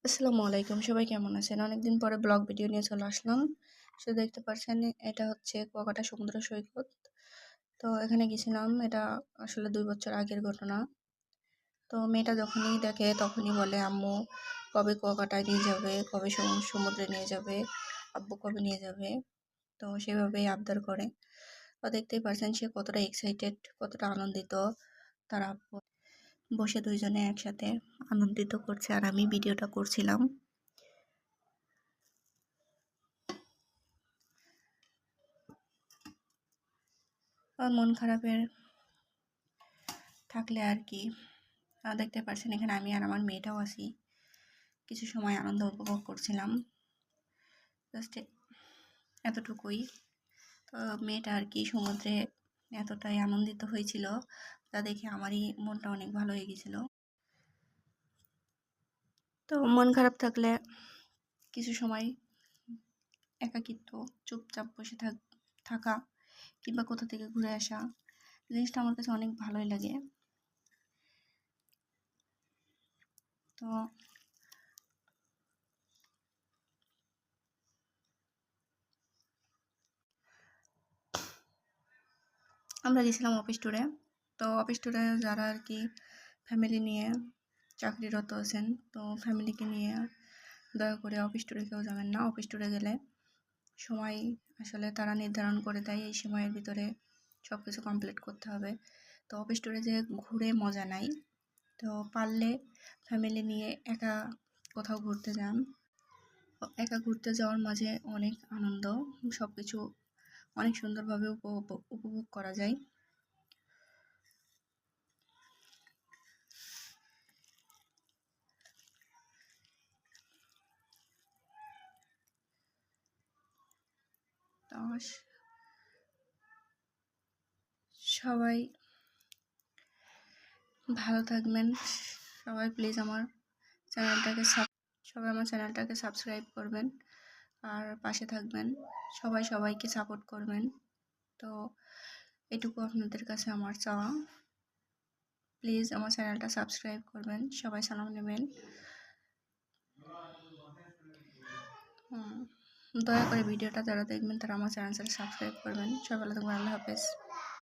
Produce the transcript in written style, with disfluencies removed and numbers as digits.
আসসালামু আলাইকুম, সবাই কেমন আছেন? অনেকদিন পরে ব্লগ ভিডিও নিয়ে চলে আসলাম। দেখতে পাচ্ছেন এটা হচ্ছে কুয়াকাটা সমুদ্র সৈকত। তো এখানে গেছিলাম, এটা আসলে 2 বছর আগের ঘটনা। তো মেয়েটা যখনই দেখে তখনই বলে আম্মু কবে কুয়াকাটায় নিয়ে যাবে, কবে সমুদ্রে নিয়ে যাবে, আব্বু কবে নিয়ে যাবে। তো সেভাবেই আবদার করে। তো দেখতেই পারছেন সে কতটা এক্সাইটেড, কতটা আনন্দিত। তার আব্বু বসে দুইজনে একসাথে আনন্দিত করছে আর আমি ভিডিওটা করছিলাম। মন খারাপের থাকলে আর কি দেখতে পাচ্ছেন এখানে আমি আর আমার মেয়েটাও আছি। কিছু সময় আনন্দ উপভোগ করছিলাম, জাস্ট এতটুকুই। তো মেয়েটা আর কি সমুদ্রে এতটাই আনন্দিত হয়েছিল, তা দেখে আমারই মনটা অনেক ভালো হয়ে গেছিল। তো মন খারাপ থাকলে কিছু সময় একাকিত্ব, চুপচাপ বসে থাকা কিংবা কোথা থেকে ঘুরে আসা, জিনিসটা আমার কাছে অনেক ভালোই লাগে। তো আমরা গেছিলাম অফিস ট্যুরে। তো অফিস ট্যুরে যারা আর কি ফ্যামিলি নিয়ে চাকরিরত আছেন, তো ফ্যামিলিকে নিয়ে দয়া করে অফিস ট্যুরে কেউ যাবেন না। অফিস ট্যুরে গেলে সময় আসলে তারা নির্ধারণ করে দেয়, এই সময়ের ভিতরে সব কিছু কমপ্লিট করতে হবে। তো অফিস ট্যুরে যে ঘুরে মজা নাই। তো পারলে ফ্যামিলি নিয়ে একা কোথাও ঘুরতে যান। একা ঘুরতে যাওয়ার মাঝে অনেক আনন্দ, সব কিছু অনেক সুন্দরভাবে উপভোগ করা যায়। তো সবাই ভালো থাকবেন। সবাই প্লিজ আমার চ্যানেলটাকে সাবস্ক্রাইব করবেন আর পাশে থাকবেন। সবাই সবাইকে সাপোর্ট করবেন। তো এটুকু আপনাদের কাছে আমার চাওয়া। প্লিজ আমার চ্যানেলটা সাবস্ক্রাইব করবেন, সবাই সালাম নেবেন। দয়া করে ভিডিওটা যারা দেখবেন তারা আমার চ্যানেলটা সাবস্ক্রাইব করবেন। সবাই ভালো থাকবেন। আল্লাহ হাফেজ।